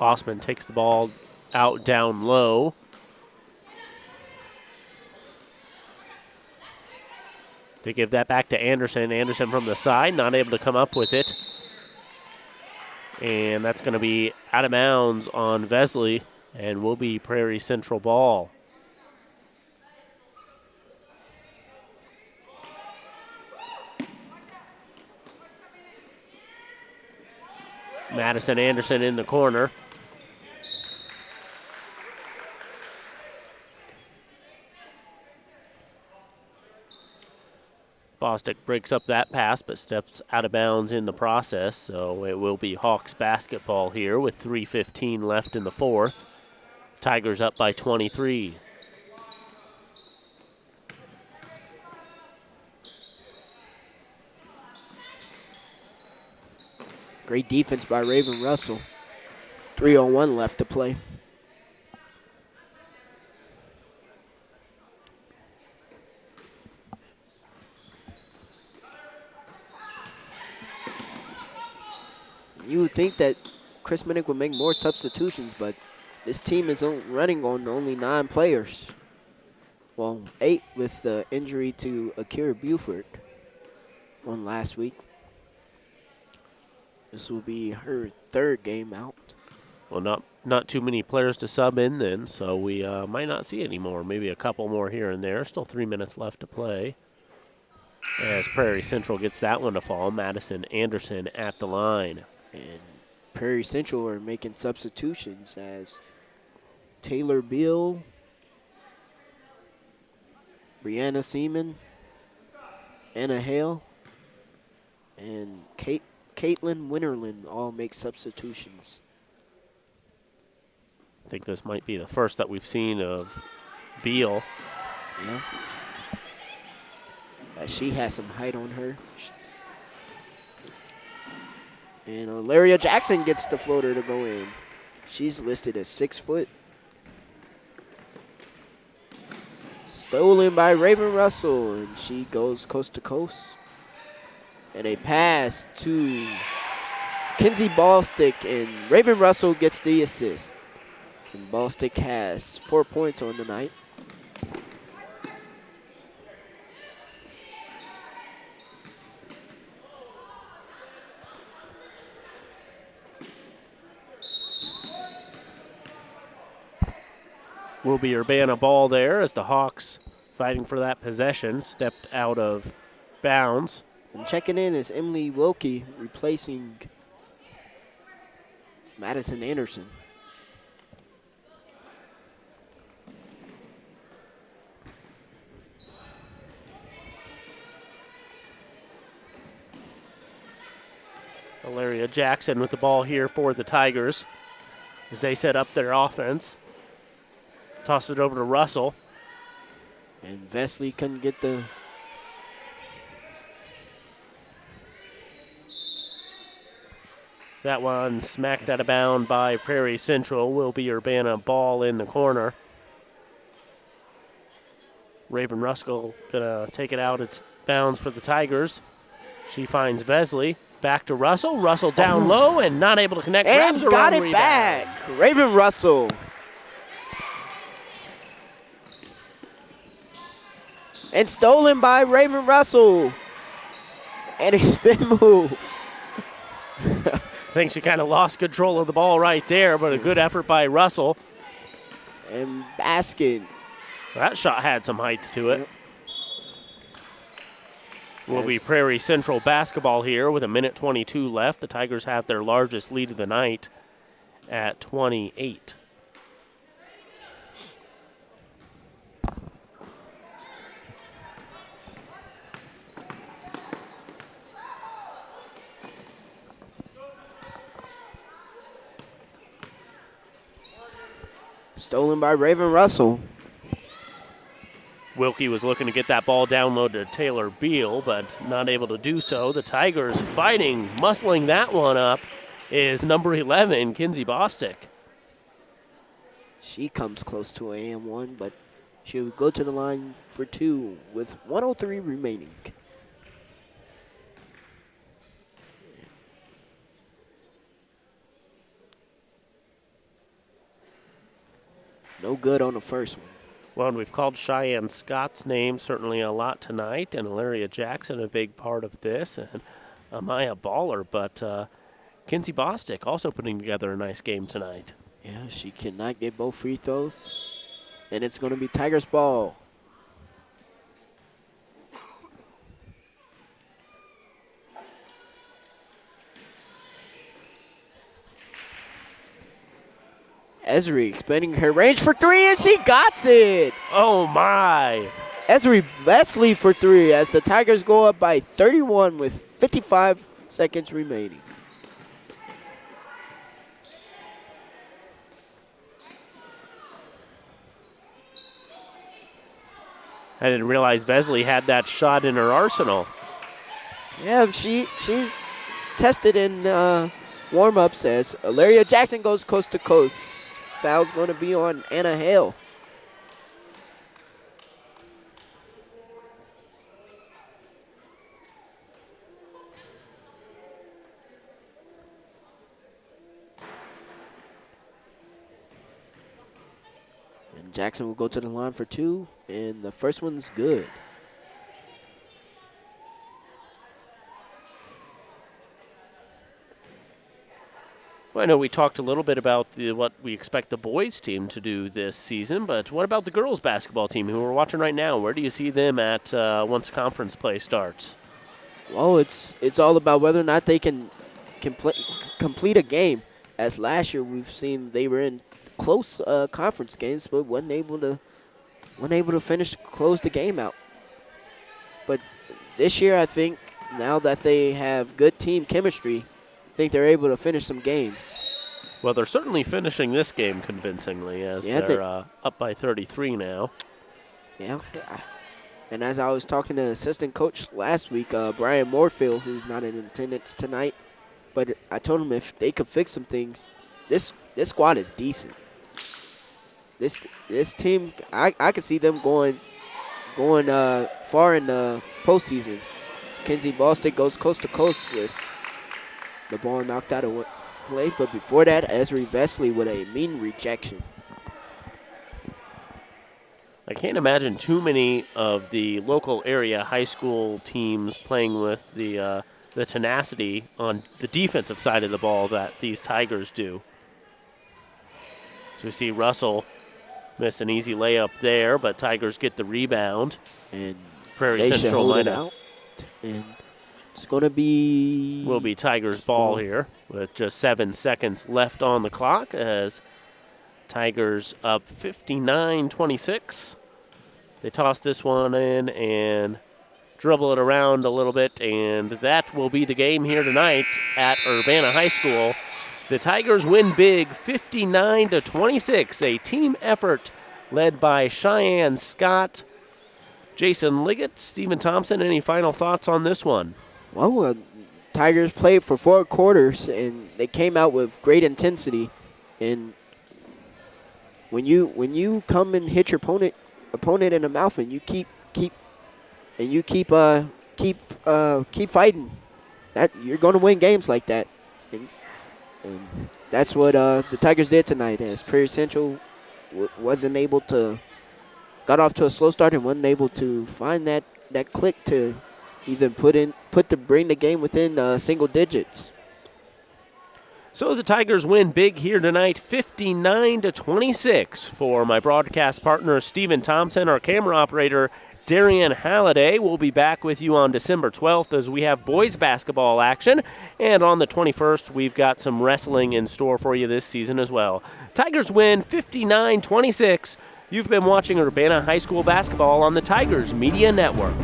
Osman takes the ball out down low. They give that back to Anderson. Anderson from the side, not able to come up with it. And that's going to be out of bounds on Vesley and will be Prairie Central ball. Madison Anderson in the corner. Bostic breaks up that pass but steps out of bounds in the process, so it will be Hawks basketball here with 3:15 left in the fourth. Tigers up by 23. Great defense by Raven Russell. 3:01 left to play. You would think that Chris Mennig would make more substitutions, but this team is running on only 9 players. Well, 8 with the injury to Akira Buford on last week. This will be her 3rd game out. Well, not too many players to sub in then, so we might not see any more. Maybe a couple more here and there. Still 3 minutes left to play. As Prairie Central gets that one to fall, Madison Anderson at the line. And Prairie Central are making substitutions as Taylor Beal, Brianna Seaman, Anna Hale, and Caitlin Winterland all make substitutions. I think this might be the first that we've seen of Beal. Yeah. She has some height on her. And Laria Jackson gets the floater to go in. She's listed as 6 foot. Stolen by Raven Russell, and she goes coast to coast. And a pass to Kinsey Ballstick, and Raven Russell gets the assist. And Ballstick has 4 points on the night. Will be Urbana ball there as the Hawks, fighting for that possession, stepped out of bounds. And checking in is Emily Wilkie, replacing Madison Anderson. Ilaria Jackson with the ball here for the Tigers as they set up their offense. Toss it over to Russell. And Vesley couldn't get the... That one smacked out of bounds by Prairie Central. Will be Urbana ball in the corner. Raven Ruskell gonna take it out of bounds for the Tigers. She finds Vesley. Back to Russell. Russell down low and not able to connect. And got it back. Raven Russell. And stolen by Raven Russell. And a spin move. I think she kind of lost control of the ball right there, but a good effort by Russell. And basket. That shot had some height to it. Yep. Will be Prairie Central basketball here with 1:22 left. The Tigers have their largest lead of the night at 28. Stolen by Raven Russell. Wilkie was looking to get that ball down low to Taylor Beal, but not able to do so. The Tigers fighting, muscling that one up, is number 11, Kinsey Bostick. She comes close to an AM1, but she'll go to the line for two with 1:03 remaining. No good on the first one. Well, and we've called Cheyenne Scott's name certainly a lot tonight, and Ilaria Jackson a big part of this, and Amaya Baller, but Kinsey Bostick also putting together a nice game tonight. Yeah, she cannot get both free throws, and it's going to be Tigers ball. Esri expanding her range for three, and she got it. Oh, my. Esri Vesley for three as the Tigers go up by 31 with 55 seconds remaining. I didn't realize Vesley had that shot in her arsenal. Yeah, she's tested in warm-ups as Ilaria Jackson goes coast to coast. Foul's going to be on Anna Hale. And Jackson will go to the line for two, and the first one's good. Well, I know we talked a little bit about what we expect the boys team to do this season, but what about the girls basketball team who we're watching right now? Where do you see them at once conference play starts? Well, it's all about whether or not they can complete a game. As last year we've seen they were in close conference games, but wasn't able to close the game out. But this year, I think now that they have good team chemistry, I think they're able to finish some games. Well, they're certainly finishing this game convincingly as they're up by 33 now. Yeah. And as I was talking to assistant coach last week, Brian Moorfield, who's not in attendance tonight, but I told him if they could fix some things, this squad is decent. This team, I could see them going far in the postseason. Kinsey Bostick goes coast to coast with the ball knocked out of play, but before that, Esri Vesley with a mean rejection. I can't imagine too many of the local area high school teams playing with the tenacity on the defensive side of the ball that these Tigers do. So we see Russell miss an easy layup there, but Tigers get the rebound. And Prairie Central line out. And it's going to be... Will be Tigers ball here with just 7 seconds left on the clock as Tigers up 59-26. They toss this one in and dribble it around a little bit, and that will be the game here tonight at Urbana High School. The Tigers win big, 59-26, a team effort led by Cheyenne Scott, Jason Liggett, Stephen Thompson. Any final thoughts on this one? Well, Tigers played for 4 quarters, and they came out with great intensity. And when you come and hit your opponent in the mouth, and you keep fighting, that you're going to win games like that. And that's what the Tigers did tonight. As Prairie Central wasn't able to, got off to a slow start and wasn't able to find that click to either bring the game within single digits. So the Tigers win big here tonight, 59-26. For my broadcast partner, Stephen Thompson, our camera operator, Darian Halliday. We'll be back with you on December 12th as we have boys basketball action. And on the 21st, we've got some wrestling in store for you this season as well. Tigers win 59-26. You've been watching Urbana High School basketball on the Tigers Media Network.